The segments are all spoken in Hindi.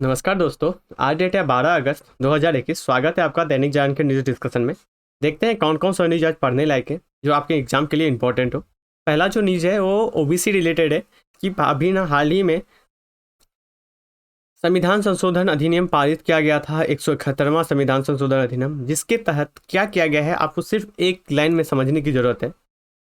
नमस्कार दोस्तों। आज डेट है 12 अगस्त 2021। स्वागत है आपका दैनिक जागरण के न्यूज़ डिस्कशन में। देखते हैं कौन कौन सा न्यूज़ आज पढ़ने लायक है जो आपके एग्जाम के लिए इंपॉर्टेंट हो। पहला जो न्यूज़ है वो ओबीसी रिलेटेड है कि अभी ना हाल ही में संविधान संशोधन अधिनियम पारित किया गया था, 171वां संविधान संशोधन अधिनियम, जिसके तहत क्या किया गया है आपको सिर्फ एक लाइन में समझने की जरूरत है।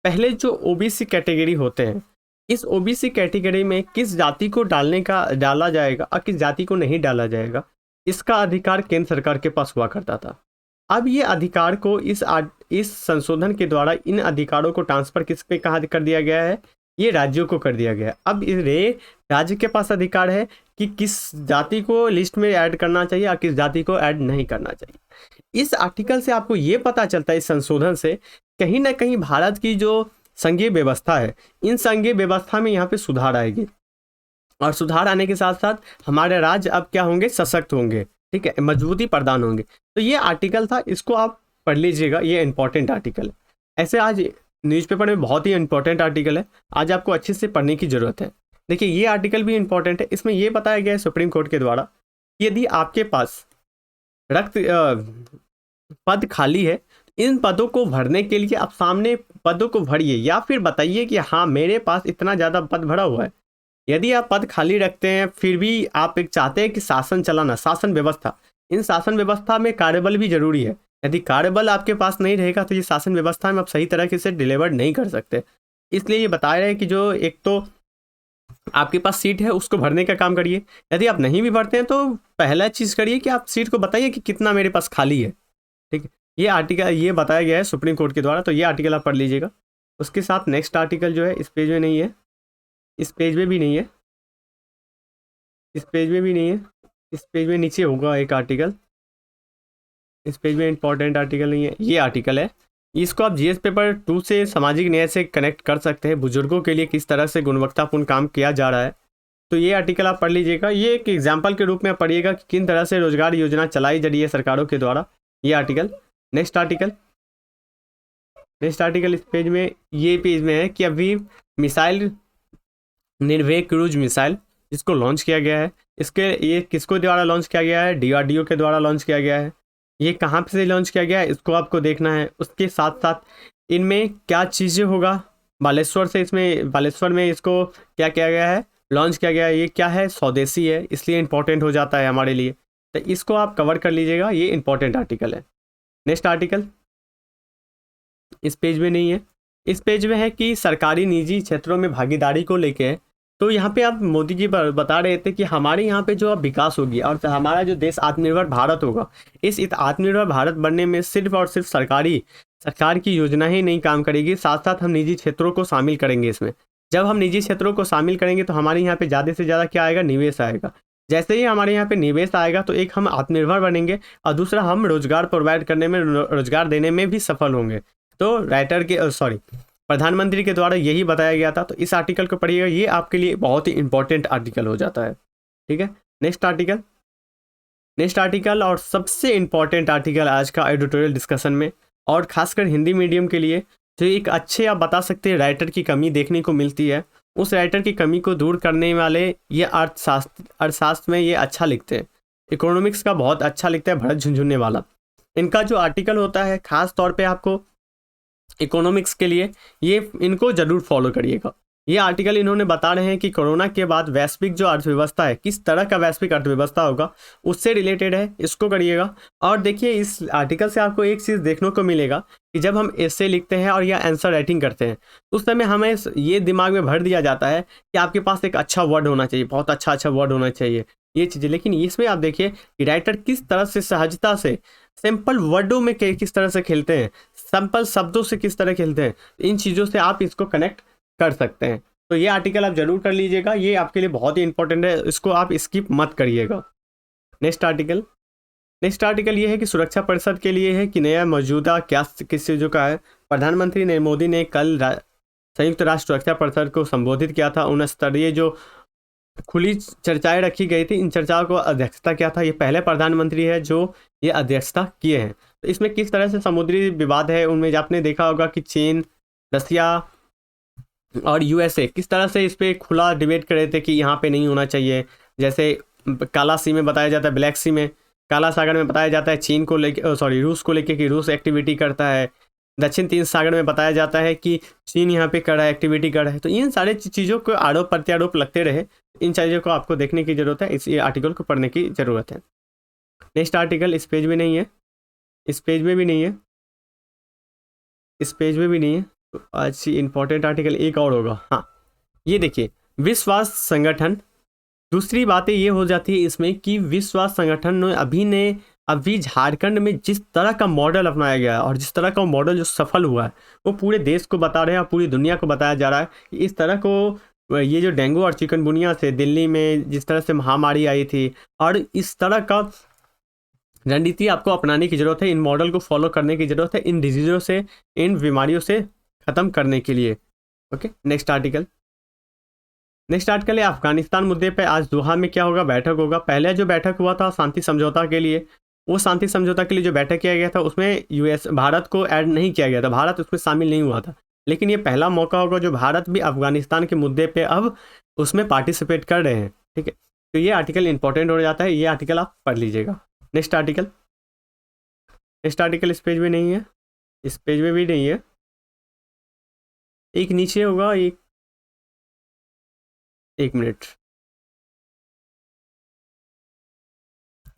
पहले जो ओबीसी कैटेगरी होते हैं, इस ओबीसी कैटेगरी में किस जाति को डाला जाएगा और किस जाति को नहीं डाला जाएगा, इसका अधिकार केंद्र सरकार के पास हुआ करता था। अब ये अधिकार को इस संशोधन के द्वारा इन अधिकारों को ट्रांसफर किस पे कहा कर दिया गया है, ये राज्यों को कर दिया गया है। अब ये राज्य के पास अधिकार है कि किस जाति को लिस्ट में ऐड करना चाहिए और किस जाति को ऐड नहीं करना चाहिए। इस आर्टिकल से आपको ये पता चलता है, इस संशोधन से कहीं ना कहीं भारत की जो संघीय व्यवस्था है, इन संघीय व्यवस्था में यहाँ पे सुधार आएगी और सुधार आने के साथ साथ हमारे राज्य अब क्या होंगे, सशक्त होंगे, ठीक है, मजबूती प्रदान होंगे। तो ये आर्टिकल था, इसको आप पढ़ लीजिएगा, ये इंपॉर्टेंट आर्टिकल है। ऐसे आज न्यूज़पेपर में बहुत ही इंपॉर्टेंट आर्टिकल है, आज आपको अच्छे से पढ़ने की जरूरत है। देखिए ये आर्टिकल भी इंपॉर्टेंट है। इसमें यह बताया गया है सुप्रीम कोर्ट के द्वारा, यदि आपके पास रक्त पद खाली है, इन पदों को भरने के लिए आप सामने पदों को भरिए या फिर बताइए कि हाँ मेरे पास इतना ज़्यादा पद भरा हुआ है। यदि आप पद खाली रखते हैं फिर भी आप एक चाहते हैं कि शासन चलाना, शासन व्यवस्था, इन शासन व्यवस्था में कार्यबल भी जरूरी है। यदि कार्यबल आपके पास नहीं रहेगा तो ये शासन व्यवस्था में आप सही तरीके से डिलीवर नहीं कर सकते। इसलिए ये बता रहे हैं कि जो एक तो आपके पास सीट है उसको भरने का काम करिए। यदि आप नहीं भी भरते हैं तो पहला चीज़ करिए कि आप सीट को बताइए कि कितना मेरे पास खाली है, ठीक है। ये आर्टिकल ये बताया गया है सुप्रीम कोर्ट के द्वारा, तो ये आर्टिकल आप पढ़ लीजिएगा। उसके साथ नेक्स्ट आर्टिकल जो है इस पेज में नहीं है, इस पेज में भी नहीं है, इस पेज में भी नहीं है, इस पेज में नीचे होगा एक आर्टिकल, इस पेज में इंपॉर्टेंट आर्टिकल नहीं है, ये आर्टिकल है। इसको आप जीएस पेपर 2 से सामाजिक न्याय से कनेक्ट कर सकते हैं, बुजुर्गों के लिए किस तरह से गुणवत्तापूर्ण काम किया जा रहा है। तो ये आर्टिकल आप पढ़ लीजिएगा। ये एक एग्जाम्पल के रूप में आप पढ़िएगा कि किन तरह से रोजगार योजना चलाई जा रही है सरकारों के द्वारा, ये article. Next article, next article इस पेज में, ये पेज में है कि अभी मिसाइल निर्भय क्रूज मिसाइल जिसको लॉन्च किया गया है, इसके ये किसको द्वारा लॉन्च किया गया है, डीआरडीओ के द्वारा लॉन्च किया गया है। ये कहाँ से लॉन्च किया गया है इसको आपको देखना है। उसके साथ साथ इनमें क्या चीज़ें होगा, बालेश्वर से, इसमें बालेश्वर में इसको क्या किया गया है, लॉन्च किया गया है। ये क्या है, स्वदेशी है, इसलिए इंपॉर्टेंट हो जाता है हमारे लिए। तो इसको आप कवर कर लीजिएगा, ये इंपॉर्टेंट आर्टिकल है। नेक्स्ट आर्टिकल इस पेज में नहीं है, इस पेज में है कि सरकारी निजी क्षेत्रों में भागीदारी को लेके है। तो यहाँ पे आप मोदी जी बता रहे थे कि हमारे यहाँ पे जो अब विकास होगी और हमारा जो देश आत्मनिर्भर भारत होगा, इस आत्मनिर्भर भारत बनने में सिर्फ और सिर्फ सरकार की योजना ही नहीं काम करेगी, साथ साथ हम निजी क्षेत्रों को शामिल करेंगे इसमें। जब हम निजी क्षेत्रों को शामिल करेंगे तो हमारे यहाँ पे ज़्यादा से ज़्यादा क्या आएगा, निवेश आएगा। जैसे ही हमारे यहाँ पे निवेश आएगा तो एक हम आत्मनिर्भर बनेंगे और दूसरा हम रोजगार प्रोवाइड करने में, रोजगार देने में भी सफल होंगे। तो प्रधानमंत्री के द्वारा यही बताया गया था। तो इस आर्टिकल को पढ़िएगा, ये आपके लिए बहुत ही इंपॉर्टेंट आर्टिकल हो जाता है, ठीक है। नेक्स्ट आर्टिकल, नेक्स्ट आर्टिकल और सबसे इंपॉर्टेंट आर्टिकल आज का एडिटोरियल डिस्कशन में, और खासकर हिंदी मीडियम के लिए जो एक अच्छे आप बता सकते हैं राइटर की कमी देखने को मिलती है, उस राइटर की कमी को दूर करने वाले ये अर्थशास्त्र में ये अच्छा लिखते हैं, इकोनॉमिक्स का बहुत अच्छा लिखता है भरत झुनझुनने वाला। इनका जो आर्टिकल होता है खास तौर पे आपको इकोनॉमिक्स के लिए, ये इनको जरूर फॉलो करिएगा। ये आर्टिकल इन्होंने बता रहे हैं कि कोरोना के बाद वैश्विक जो अर्थव्यवस्था है, किस तरह का वैश्विक अर्थव्यवस्था होगा, उससे रिलेटेड है, इसको करिएगा। और देखिए इस आर्टिकल से आपको एक चीज़ देखने को मिलेगा कि जब हम एसे लिखते हैं और या आंसर राइटिंग करते हैं उस समय हमें ये दिमाग में भर दिया जाता है कि आपके पास एक अच्छा वर्ड होना चाहिए, बहुत अच्छा वर्ड होना चाहिए, ये चीज़ें। लेकिन इसमें आप देखिए कि राइटर किस तरह से सहजता से सिंपल वर्डों में किस तरह से खेलते हैं, सिंपल शब्दों से किस तरह खेलते हैं, इन चीज़ों से आप इसको कनेक्ट कर सकते हैं। तो ये आर्टिकल आप जरूर कर लीजिएगा, ये आपके लिए बहुत ही इंपॉर्टेंट है, इसको आप स्किप मत करिएगा। नेक्स्ट आर्टिकल, नेक्स्ट आर्टिकल ये है कि सुरक्षा परिषद के लिए है कि नया मौजूदा क्या किस चीज़ों का है। प्रधानमंत्री नरेंद्र मोदी ने कल संयुक्त राष्ट्र सुरक्षा परिषद को संबोधित किया था। उन स्तरीय जो खुली चर्चाएं रखी गई थी, इन चर्चाओं को अध्यक्षता किया था। ये पहले प्रधानमंत्री है जो ये अध्यक्षता किए हैं। तो इसमें किस तरह से समुद्री विवाद है उनमें आपने देखा होगा कि चीन, रसिया और यूएसए किस तरह से इस पर खुला डिबेट कर रहे थे कि यहाँ पे नहीं होना चाहिए। जैसे काला सी में बताया जाता है, ब्लैक सी में, काला सागर में बताया जाता है चीन को लेके, सॉरी रूस को लेके कि रूस एक्टिविटी करता है। दक्षिण तीन सागर में बताया जाता है कि चीन यहाँ पे कर रहा है, एक्टिविटी कर रहा है। तो इन सारे चीज़ों को आरोप प्रत्यारोप लगते रहे, इन चीज़ों को आपको देखने की ज़रूरत है, इस आर्टिकल को पढ़ने की ज़रूरत है। नेक्स्ट आर्टिकल इस पेज में नहीं है, इस पेज में भी नहीं है, इस पेज में भी नहीं है। तो आज इंपॉर्टेंट आर्टिकल एक और होगा। हाँ, ये देखिए, विश्व स्वास्थ्य संगठन। दूसरी बातें ये हो जाती है इसमें कि विश्व स्वास्थ्य संगठन ने अभी झारखंड में जिस तरह का मॉडल अपनाया गया है और जिस तरह का मॉडल जो सफल हुआ है, वो पूरे देश को बता रहे हैं और पूरी दुनिया को बताया जा रहा है कि इस तरह को, ये जो डेंगू और चिकनगुनिया से दिल्ली में जिस तरह से महामारी आई थी, और इस तरह का रणनीति आपको अपनाने की ज़रूरत है, इन मॉडल को फॉलो करने की ज़रूरत है, इन डिजीज़ों से, इन बीमारियों से ख़त्म करने के लिए। ओके, नेक्स्ट आर्टिकल है अफगानिस्तान मुद्दे पे। आज दोहा में क्या होगा, बैठक होगा। पहले जो बैठक हुआ था शांति समझौता के लिए, वो शांति समझौता के लिए जो बैठक किया गया था उसमें यूएस, भारत को ऐड नहीं किया गया था, भारत उसमें शामिल नहीं हुआ था। लेकिन ये पहला मौका होगा जो भारत भी अफगानिस्तान के मुद्दे पे अब उसमें पार्टिसिपेट कर रहे हैं। ठीक है, तो ये आर्टिकल इंपॉर्टेंट हो जाता है, ये आर्टिकल आप पढ़ लीजिएगा। नेक्स्ट आर्टिकल इस पेज में नहीं है, इस पेज में भी नहीं है, एक नीचे होगा, एक मिनट।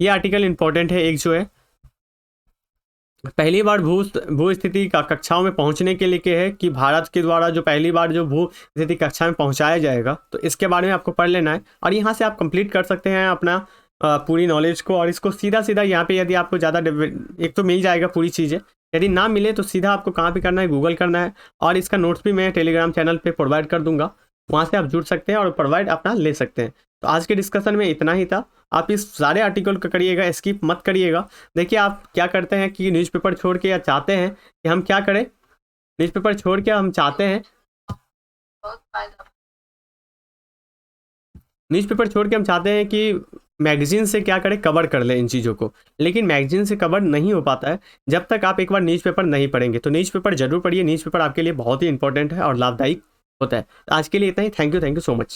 ये आर्टिकल इंपॉर्टेंट है, एक जो है पहली बार भू स्थिति का कक्षाओं में पहुंचने के लिए है कि भारत के द्वारा जो पहली बार जो भू स्थिति कक्षा में पहुंचाया जाएगा, तो इसके बारे में आपको पढ़ लेना है और यहाँ से आप कंप्लीट कर सकते हैं अपना पूरी नॉलेज को। और इसको सीधा यहाँ पे यदि आपको ज़्यादा एक तो मिल जाएगा पूरी चीज़ें, यदि ना मिले तो सीधा आपको कहाँ पे करना है, गूगल करना है। और इसका नोट्स भी मैं टेलीग्राम चैनल पे प्रोवाइड कर दूंगा, वहाँ से आप जुड़ सकते हैं और प्रोवाइड अपना ले सकते हैं। तो आज के डिस्कशन में इतना ही था। आप इस सारे आर्टिकल को करिएगा, स्किप मत करिएगा। देखिए आप क्या करते हैं कि न्यूज़पेपर छोड़ के, या चाहते हैं कि हम क्या करें, न्यूज़पेपर छोड़ के हम चाहते हैं, न्यूज़पेपर छोड़ के हम चाहते हैं कि मैगजीन से क्या करें, कवर कर ले इन चीज़ों को। लेकिन मैगजीन से कवर नहीं हो पाता है जब तक आप एक बार न्यूज़पेपर नहीं पढ़ेंगे। तो न्यूज़पेपर जरूर पढ़िए, न्यूज़पेपर आपके लिए बहुत ही इंपॉर्टेंट है और लाभदायक होता है। आज के लिए इतना ही। Thank you so much.